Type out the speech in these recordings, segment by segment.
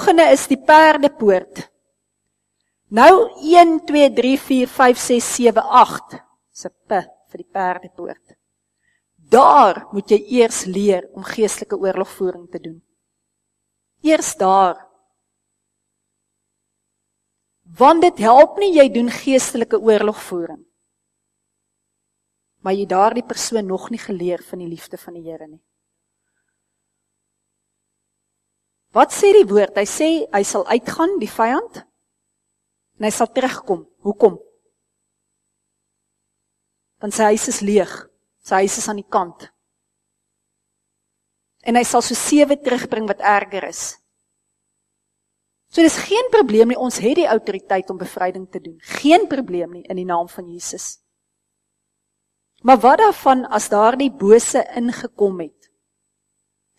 volgende is die perdepoort. Nou 1, 2, 3, 4, 5, 6, 7, 8. Dis 'n P vir die perdepoort. Daar moet jy eers leer om geestelike oorlogvoering te doen. Eers daar. Want dit help nie jy doen geestelike oorlogvoering, maar jy daardie persoon nog nie geleer van die liefde van die Here nie. Wat sê die woord? Hy sê, hy sal uitgaan, die vyand, en hy sal terugkom. Hoekom? Want sy huis is leeg, sy huis is aan die kant. En hy sal so 7 terugbring wat erger is. So dis geen probleem nie, ons het die autoriteit om bevryding te doen. Geen probleem nie in die naam van Jesus. Maar wat daarvan as daardie bose ingekom het?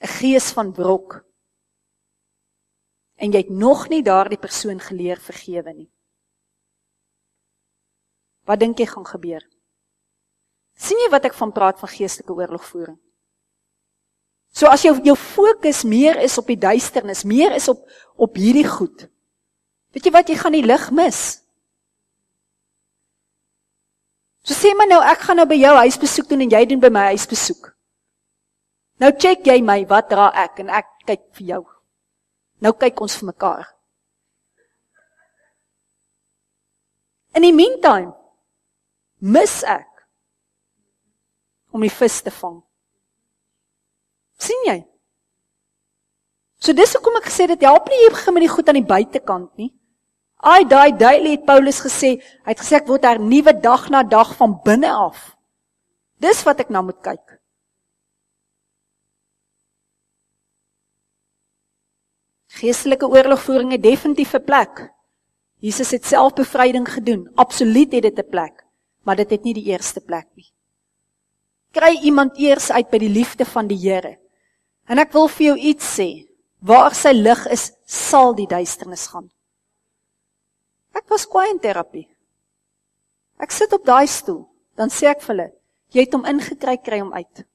'n gees van wrok. En jy het nog nie daardie persoon geleer vergewe nie. Wat dink jy gaan gebeur? Sien jy wat ek van praat van geestelike oorlogvoering? So as jou fokus meer is op die duisternis, meer is op hierdie goed, weet jy wat, jy gaan die lig mis. So sê maar nou, ek gaan nou by jou huisbesoek doen en jy doen by my huisbesoek. Nou check jy my, wat dra ek, en ek kyk vir jou. Nou kyk ons vir mekaar. In die meantime, mis ek om die vis te vang. Sien jy? So dis hoekom ek gesê, dit help nie jy begin met die goed aan die buitekant nie. Daily het Paulus gesê, hy het gesê ek word hernuwe dag na dag van binne af. Dis wat ek nou moet kyk. Geestelike oorlogvoering het definitief 'n plek. Jesus het self bevryding gedoen, absoluut het dit 'n plek, maar dit het nie die eerste plek nie. Kry iemand eers uit by die liefde van die Here. En ek wil vir jou iets sê, waar sy lig is, sal die duisternis gaan. Ek was kwaai in terapie. Ek sit op daai stoel, dan sê ek vir hulle, jy het hom ingekry, kry hom uit.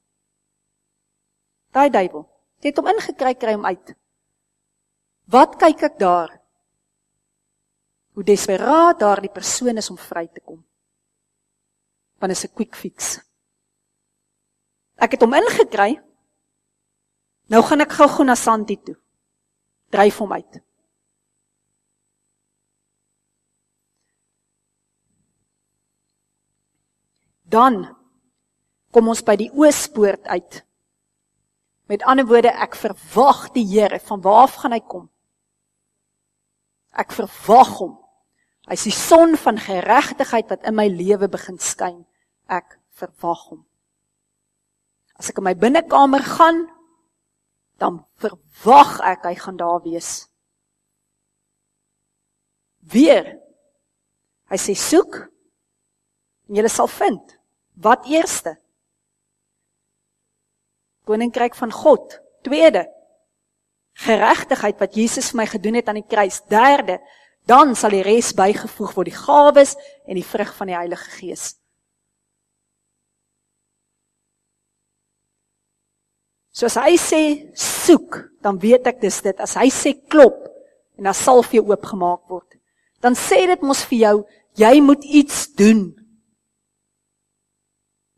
Daai duiwel, jy het hom ingekry, kry hom uit. Wat kyk ek daar? Hoe desperaat daar die persoon is om vry te kom. Want is 'n quick fix. Ek het hom ingekry, nou gaan ek gou na Santi toe. Dryf hom uit. Dan kom ons by die oospoort uit. Met ander woorde, ek verwag die Here, van waar af gaan hy kom? Ek verwag hom. Hy is die son van geregtigheid wat in my lewe begin skyn. Ek verwag hom. As ek in my binnekamer gaan, dan verwag ek, hy gaan daar wees. Weer, hy sê soek, en julle sal vind. Wat eerste? Koninkryk van God. Tweede, geregtigheid wat Jesus vir my gedoen het aan die kruis. Derde, dan sal die res bygevoeg word, die gawes en die vrug van die Heilige Gees. So as hy sê soek, dan weet ek dis dit. As hy sê klop, en dan sal vir jou oopgemaak word, dan sê dit mos vir jou, jy moet iets doen.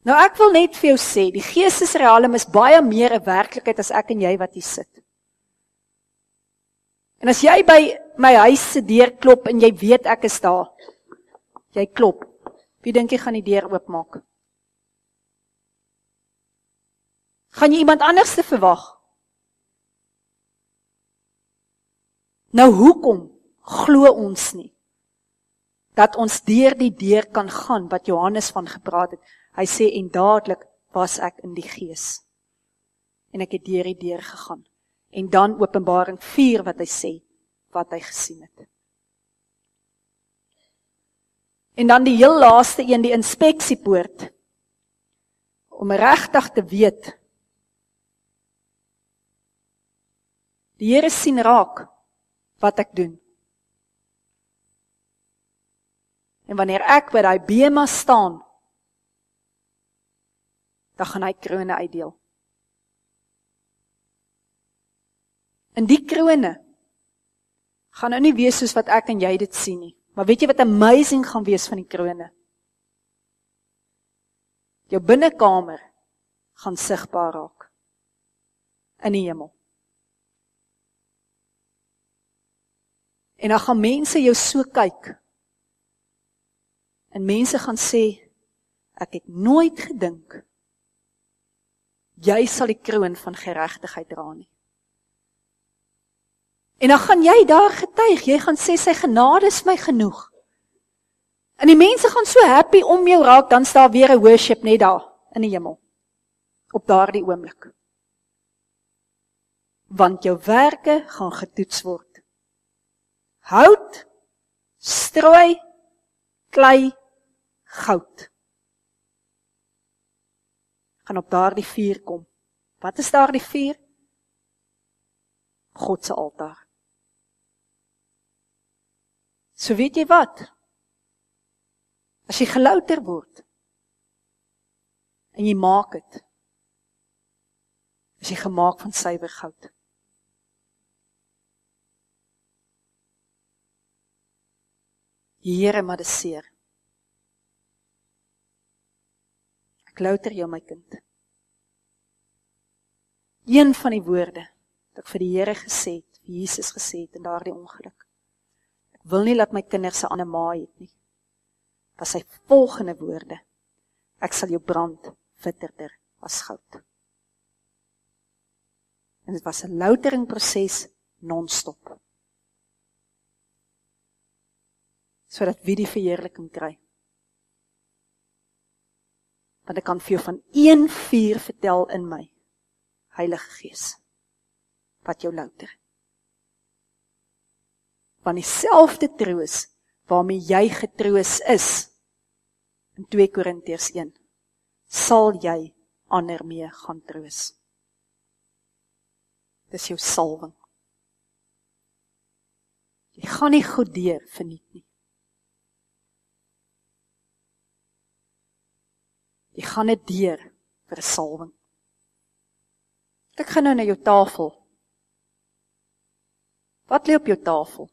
Nou ek wil net vir jou sê, die geestesrealm is baie meer 'n werklikheid as ek en jy wat hier sit. En as jy by my huis se deur klop en jy weet ek is daar, jy klop, wie dink jy gaan die deur oopmaak? Gaan jy iemand anders te verwag? Nou hoekom glo ons nie dat ons deur die deur kan gaan wat Johannes van gepraat het? Hy sê, en dadelik was ek in die gees. En ek het deur die deur gegaan. En dan Openbaring 4 wat hy sê, wat hy gesien het. En dan die heel laaste een, die inspeksiepoort. Om regtig te weet, die Here sien raak wat ek doen. En wanneer ek by daai bema staan, dan gaan hy krone uitdeel. In die krone Gaan nou nie wees soos wat ek en jy dit sien nie. Maar weet jy wat amazing gaan wees van die krone? Jou binnekamer gaan sigbaar raak. In die hemel. En dan gaan mense jou so kyk. En mense gaan sê, ek het nooit gedink, jy sal die kroon van geregtigheid dra nie. En dan gaan jy daar getuig, jy gaan sê, sy genade is my genoeg. En die mense gaan so happy om jou raak, dan staan weer 'n worship net daar, in die hemel. Op daardie oomblik. Want jou werke gaan getoets word. Hout, strooi, klei, goud. Gaan op daardie vuur kom. Wat is daardie vuur? God se altaar. So weet jy wat? As jy gelouter word, en jy maak het, is jy gemaak van suiwer goud. Here, maar dis seer. Ek louter jou, my kind. Een van die woorde, wat ek vir die Here gesê het, vir Jesus gesê het, in daardie ongeluk. Ek wil nie laat my kinders se ander ma het nie. Was sy volgende woorde, ek sal jou brand witterder as goud. En dit was 'n louteringproses non-stop. Sodat wie die verheerliking kry. Want ek kan vir jou van een vuur vertel in my, Heilige Gees, wat jou louter. Want dieselfde troos, waarmee jy getroos is, in 2 Korintiërs 1, sal jy ander mee gaan troos. Dis jou salwing. Jy gaan nie goed deur verniet nie. Jy gaan dit deur vir 'n salwing. Ek gaan nou na jou tafel. Wat lê op jou tafel?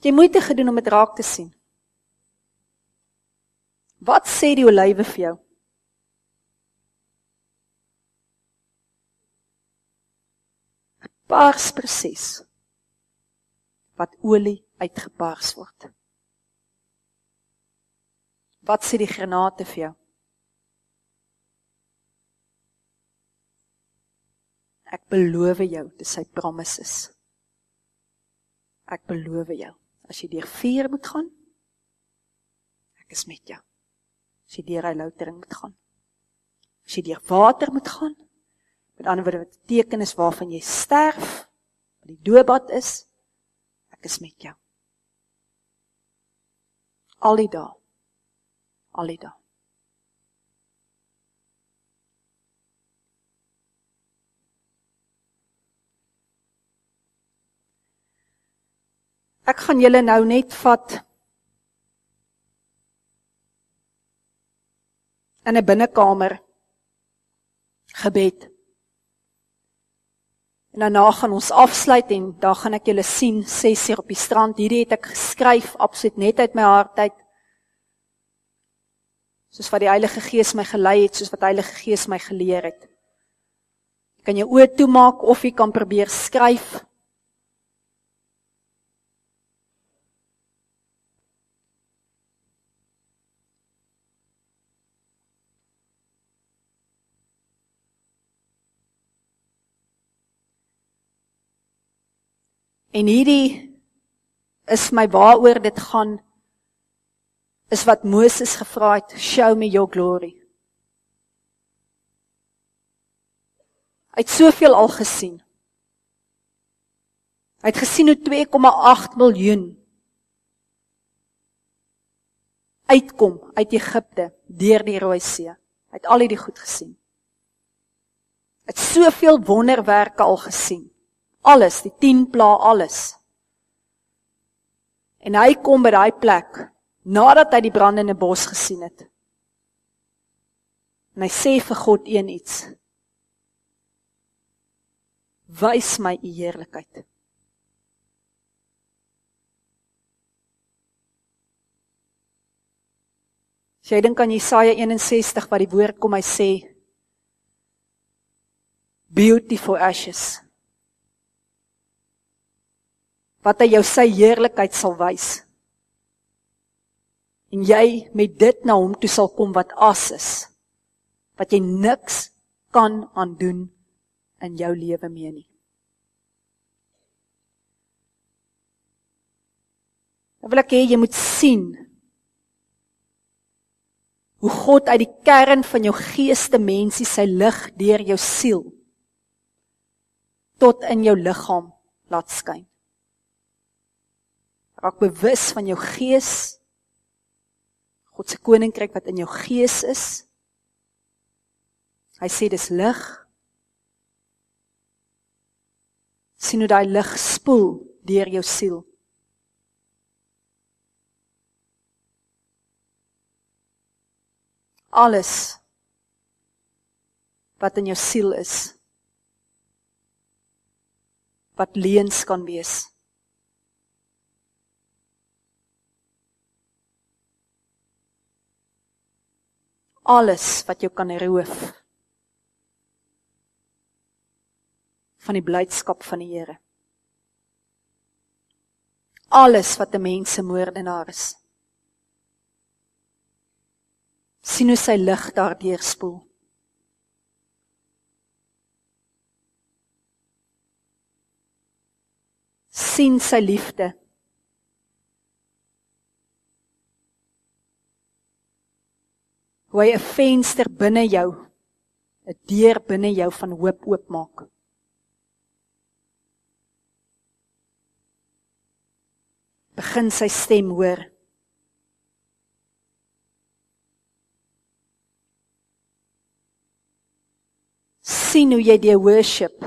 Jy moeite gedoen om dit raak te sien. Wat sê die olywe vir jou? Parsproses, wat olie uitgepars word. Wat sê die granate vir jou? Ek beloof jou, dis sy promises. Ek beloof jou, as jy deur vuur moet gaan, ek is met jou. As jy deur hy loutering moet gaan. As jy deur water moet gaan, met ander woorde wat teken is waarvan jy sterf, wat die doopbad is, ek is met jou. Al die dae. Al die dae. Ek gaan julle nou net vat in 'n binnekamer gebed. En daarna gaan ons afsluit en daar gaan ek julle sien 6:00 op die strand. Hierdie het ek geskryf absoluut net uit my hart uit. Soos wat die Heilige Gees my gelei het, soos wat die Heilige Gees my geleer het. Jy kan jou oë toemaak of jy kan probeer skryf. En hierdie is my waaroor dit gaan, is wat Moses gevra het, show me your glory. Hy het soveel al gesien. Hy het gesien hoe 2,8 miljoen uitkom uit Egipte, deur die Rooi See. Hy het al hierdie goed gesien. Hy het soveel wonderwerke al gesien. Alles, die 10 pla, alles. En hy kom by daai plek, nadat hy die brandende bos gesien het. En hy sê vir God iets. wys my u heerlikheid. As jy dink aan Jesaja 61 wat die woord kom, hy sê, beauty for ashes. Wat hy jou sy heerlikheid sal wys. En jy met dit na hom toe sal kom wat as is, wat jy niks kan aandoen in jou lewe mee nie. Dan wil ek hê jy moet sien hoe God uit die kern van jou geeste mensie sy lig deur jou siel tot in jou liggaam laat skyn. Raak bewus van jou gees, God se koninkryk wat in jou gees is. Hy sê dis lig. Sien hoe daai lig spoel deur jou siel. Alles wat in jou siel is, wat leuns kan wees. Alles wat jou kan roof van die blydskap van die Here. Alles wat 'n mens se moordenaar is. Sien hoe sy lig daardeur spoel. Sien sy liefde. Hoe hy 'n venster binne jou, 'n deur binne jou van hoop oopmaak. Begin sy stem hoor. Sien hoe jy die worship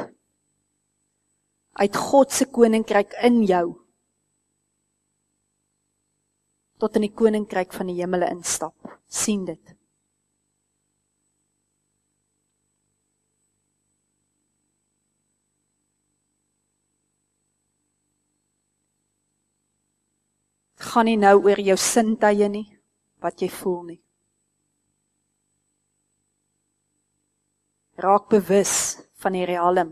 uit God se koninkryk in jou tot in die koninkryk van die hemele instap. Sien dit. Gaan nie nou oor jou sintuie nie, wat jy voel nie. Raak bewus van die realm.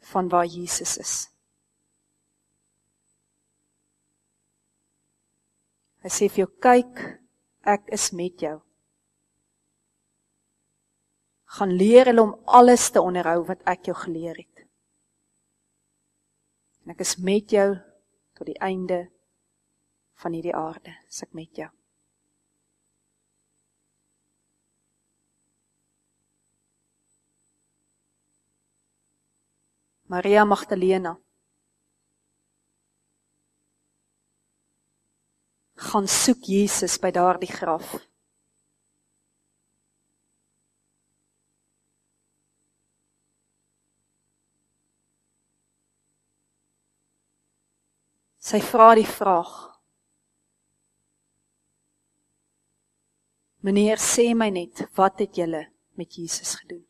Van waar Jesus is. Hy sê vir jou, kyk, ek is met jou. Gaan leer hulle om alles te onderhou wat ek jou geleer het. En ek is met jou tot die einde van hierdie aarde, is ek met jou. Maria Magdalena gaan soek Jesus by daardie graf. Sy vra die vraag, meneer, sê my net, wat het julle met Jesus gedoen?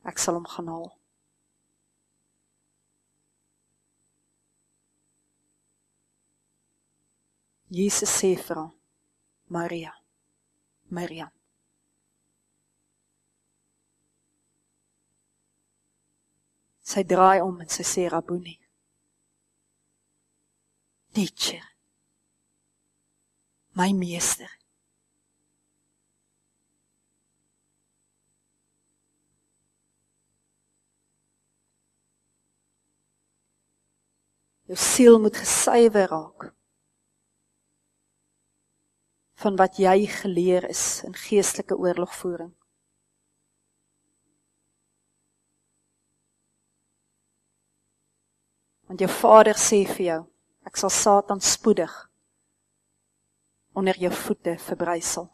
Ek sal hom gaan haal. Jesus sê vir haar, Maria, Maria. Sy draai om en sy sê, Rabboni. Teacher, my meester. Jou siel moet gesuiwer raak van wat jy geleer is in geestelike oorlogvoering. Want jou Vader sê vir jou, ek sal Satan spoedig onder jou voete verbrysel.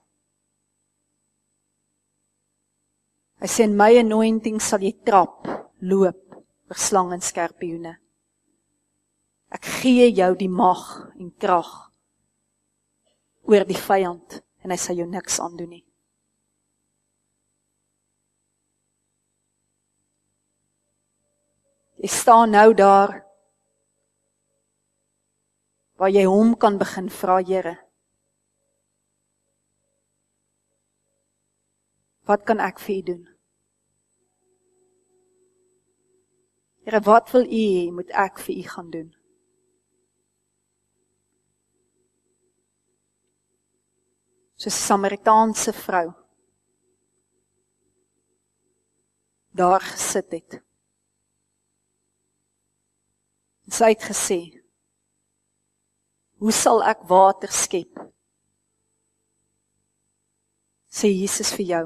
Hy sê, in my anointing sal jy trap, loop, oor slang en skorpioene. Ek gee jou die mag en krag oor die vyand, en hy sal jou niks aandoen nie. Jy staan nou daar, waar jy hom kan begin vra, Here, wat kan ek vir U doen? Here, wat wil U hê, moet ek vir U gaan doen? Soos 'n Samaritaanse vrou daar gesit het. En sy het gesê, hoe sal ek water skep? Sê Jesus vir jou,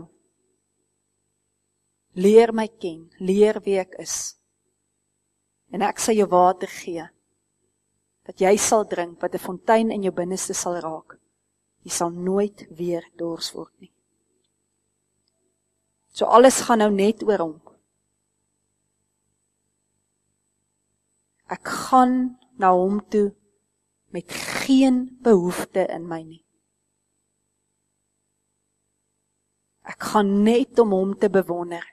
leer my ken, leer wie ek is, en ek sal jou water gee, dat jy sal drink, wat 'n fontein in jou binneste sal raak. Jy sal nooit weer dors word nie. So alles gaan nou net oor hom. Ek gaan na hom toe met geen behoefte in my nie. Ek gaan net om hom te bewonder.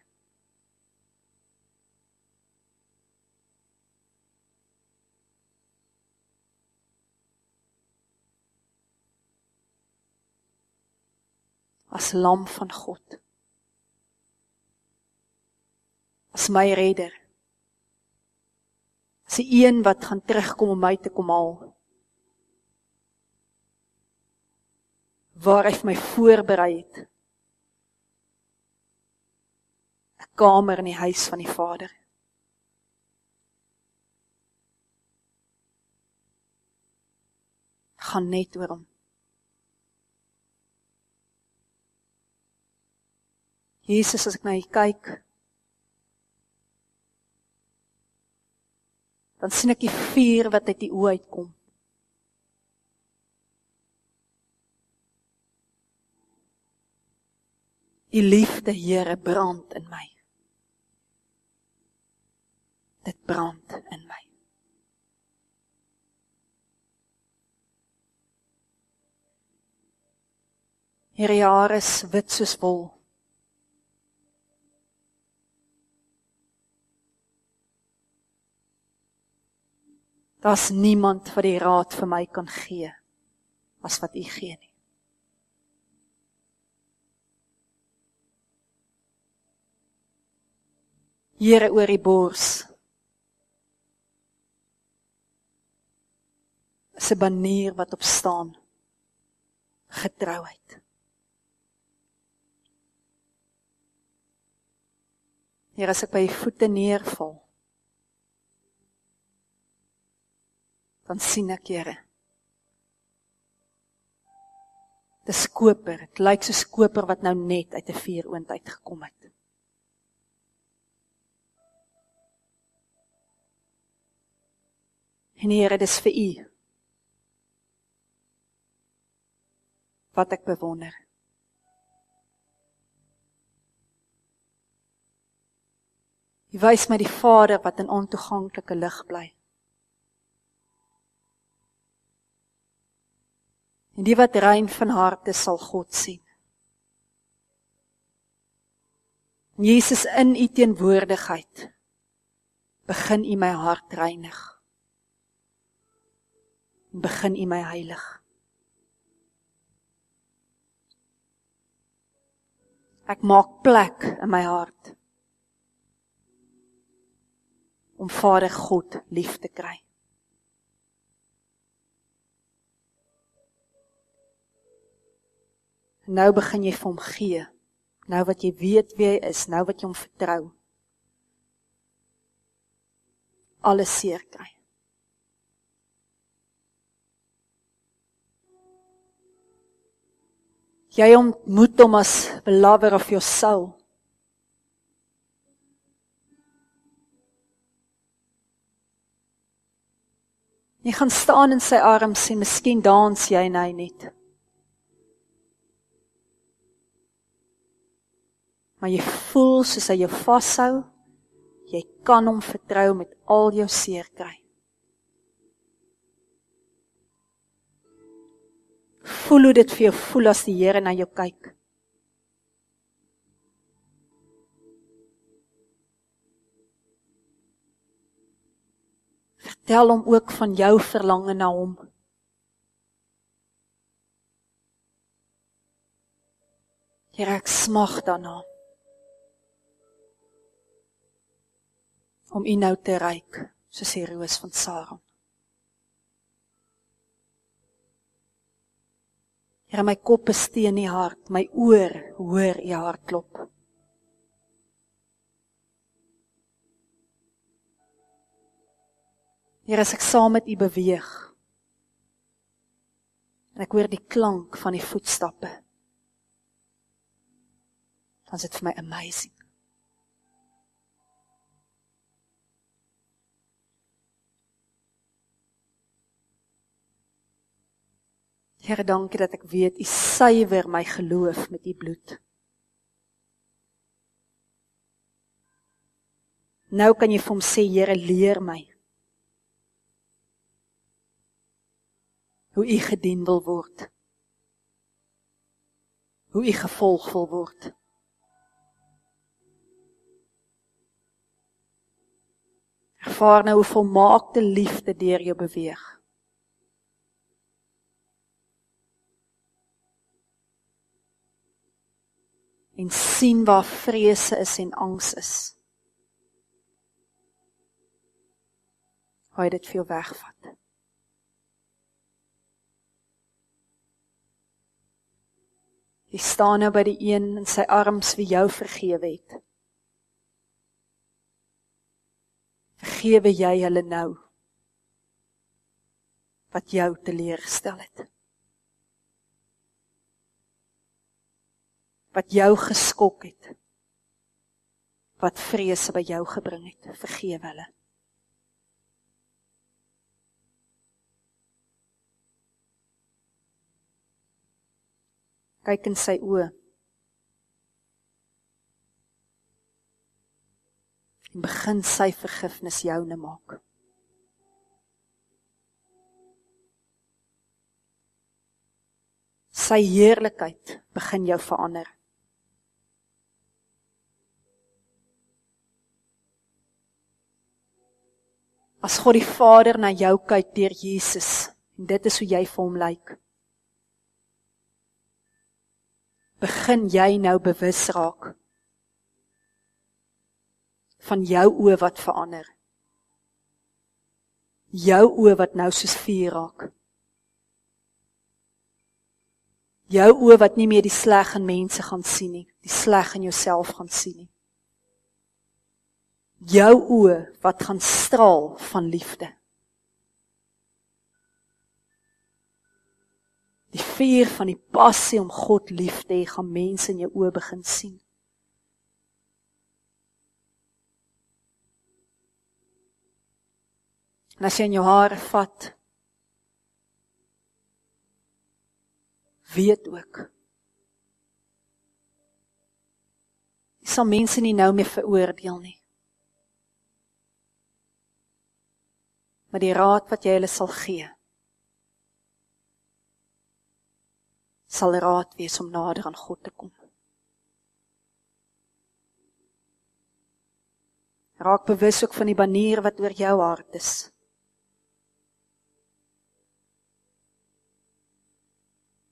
As lam van God. As my redder. As die een wat gaan terugkom om my te kom haal. Waar hy vir my voorberei het. 'n kamer in die huis van die Vader. Gaan net oor hom. Jesus, as ek na U kyk, dan sien ek die vuur wat uit die oë uitkom. U liefde, Here, brand in my. Dit brand in my. Here, U hare is wit soos wol. Daar's niemand wat die raad vir my kan gee, as wat U gee nie. Here, oor die bors, is 'n banier wat op staan, getrouheid. Here, as ek by U voete neerval, dan sien ek, Here, dis koper, het lyk soos koper wat nou net uit 'n vuuroond uitgekom het. En Here, dis vir U, wat ek bewonder. U wys my die Vader wat in ontoeganklike lig bly. En die wat rein van harte sal God sien. En Jesus, in U teenwoordigheid begin U my hart reinig. En begin U my heilig. Ek maak plek in my hart om Vader God lief te kry. Nou begin jy vir hom gee, nou wat jy weet wie hy is, nou wat jy hom vertrou. Alles seer kry. Jy ontmoet hom as belover of your soul. Jy gaan staan in sy arms en miskien dans jy en hy net. Maar jy voel soos hy jou vashou, jy kan hom vertrou met al jou seer kry. Voel hoe dit vir jou voel as die Here na jou kyk. Tel hom ook van jou verlange na hom. Here, ek smag daarna om U nou te reik, soos die roos van Saron. Here, my kop is teen U hart, my oor hoor U hartklop. Here, as ek saam met U beweeg, en ek hoor die klank van die voetstappe, dan is dit vir my amazing. Here, dankie dat ek weet, U suiwer my geloof met U bloed. Nou kan jy vir hom sê, Here, leer my hoe U gedien wil word, hoe U gevolg wil word. Ervaar nou hoe volmaakte liefde deur jou beweeg. En sien waar vrese is en angs is. Hoe hy dit vir jou wegvat. Jy staan nou by die een in sy arms wie jou vergewe het. Vergewe jy hulle nou, wat jou teleurgestel het. Wat jou geskok het, wat vrese by jou gebring het, vergewe hulle. Kyk in sy oë, en begin sy vergifnis joune maak. Sy heerlikheid begin jou verander. As God die Vader na jou kyk deur Jesus, en dit is hoe jy vir hom lyk, begin jy nou bewus raak van jou oë wat verander. Jou oë wat nou soos vuur raak. Jou oë wat nie meer die sleg in mense gaan sien nie, die sleg in jouself gaan sien nie. Jou oë wat gaan straal van liefde. Die vuur van die passie om God lief te hê, gaan mense in jou oë begin sien. En as jy in jou hare vat, weet ook, jy sal mense nie nou meer veroordeel nie. Maar die raad wat jy hulle sal gee, sal raad wees om nader aan God te kom. Raak bewus ook van die banier wat oor jou hart is.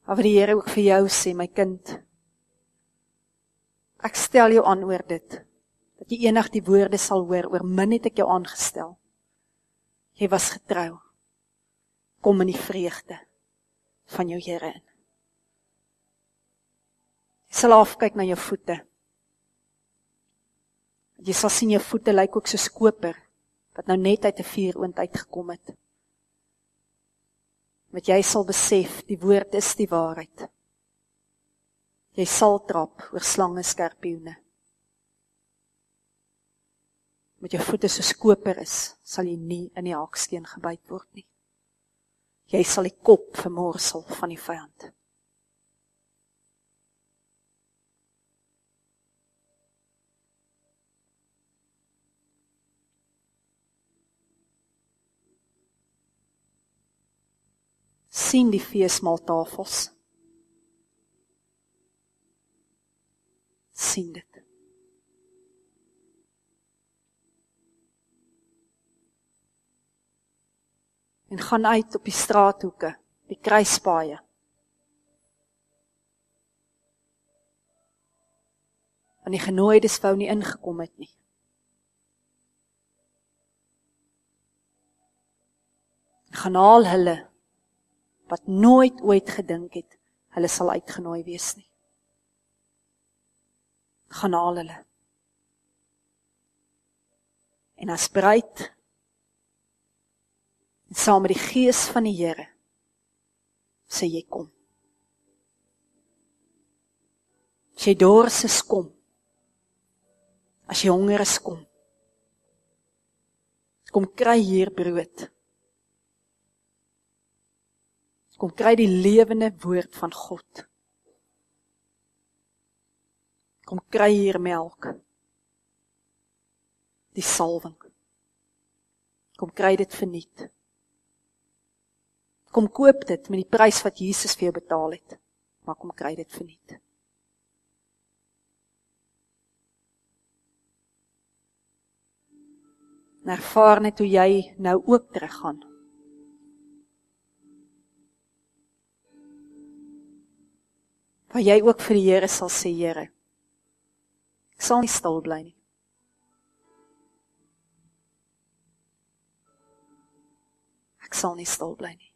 Maar wat die Here ook vir jou sê, my kind, ek stel jou aan oor dit, dat jy eendag die woorde sal hoor, oor min het ek jou aangestel. Jy was getrou. Kom in die vreugde van jou Here in. Jy sal afkyk na jou voete. Jy sal sien jou voete lyk ook soos koper, wat nou net uit 'n vuuroond uitgekom het. Want jy sal besef, die woord is die waarheid. Jy sal trap oor slange skorpioene. Met jou voete soos koper is, sal jy nie in die haaksteen gebyt word nie. Jy sal die kop vermorsel van die vyand. Sien die feesmaaltafels. Sien dit. en gaan uit op die straathoeke, die kruispaaie. Want die genooides wou nie ingekom het nie. Gaan haal hulle, wat nooit ooit gedink het, hulle sal uitgenooi wees nie. Gaan haal hulle. En as bruid, en saam met die Gees van die Here, sê jy kom. As jy dors is, kom. As jy honger is, kom. Kom kry hier brood. Kom kry die lewende woord van God. Kom kry hier melk. Die salwing. Kom kry dit verniet. Kom koop dit met die prys wat Jesus vir jou betaal het. Maar kom kry dit verniet. En ervaar net hoe jy nou ook teruggaan. Waar jy ook vir die Here sal sê, Here, ek sal nie stil bly nie. Ek sal nie stil bly nie.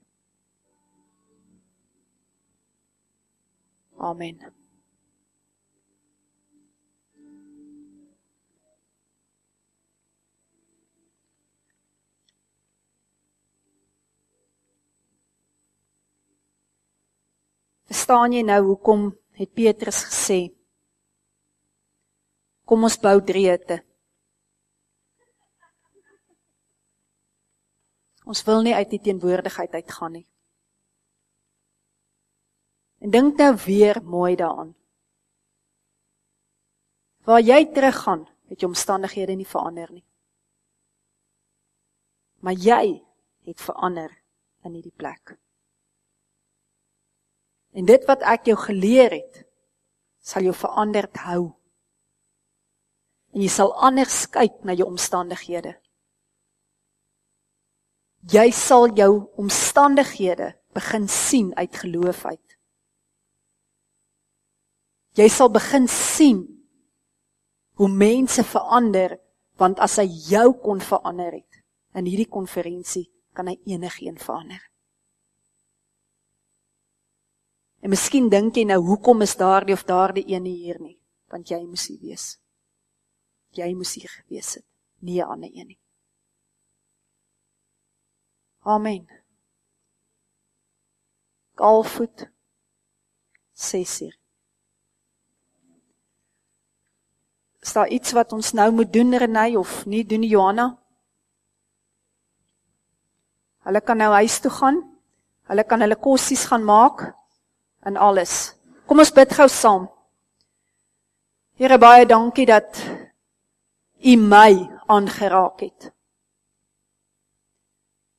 Amen. Verstaan jy nou hoekom het Petrus gesê, kom ons bou 3 hutte. Ons wil nie uit die teenwoordigheid uitgaan nie. En dink nou weer mooi daaraan. Waar jy teruggaan, het jou omstandighede nie verander nie. Maar jy het verander in hierdie plek. En dit wat ek jou geleer het, sal jou veranderd hou. En jy sal anders kyk na jou omstandighede. Jy sal jou omstandighede begin sien uit geloof uit. Jy sal begin sien hoe mense verander, want as hy jou kon verander het, in hierdie konferensie, kan hy enigeen verander. En miskien dink jy nou, hoekom is daardie of daardie ene hier nie? Want jy moes hier wees. Jy moes hier gewees het, nie 'n ander een nie. Amen. Kaalvoet, 6:00. Is daar iets wat ons nou moet doen, Renée, of nie doen, Johanna? Hulle kan nou huis toe gaan, hulle kan hulle kossies gaan maak, en alles. Kom ons bid gou saam. Here, baie dankie dat U my aangeraak het.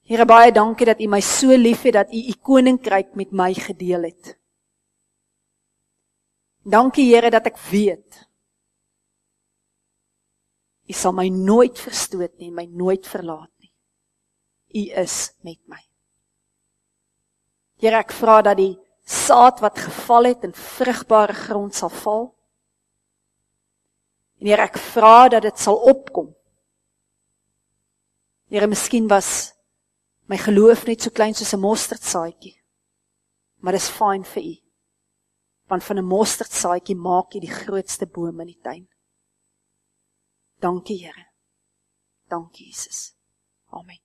Here, baie dankie dat U my so lief het, dat U koninkryk met my gedeel het. Dankie, Here, dat ek weet, U sal my nooit verstoot nie, my nooit verlaat nie. U is met my. Here, ek vra dat die saad wat geval het in vrugbare grond sal val. En Here, ek vra dat dit sal opkom. Here, miskien was my geloof net so klein soos 'n mosterdsaadjie. Maar dis fyn vir U. Want van 'n mosterdsaadjie maak jy die grootste boom in die tuin. Dankie, Here. Dankie, Jesus. Amen.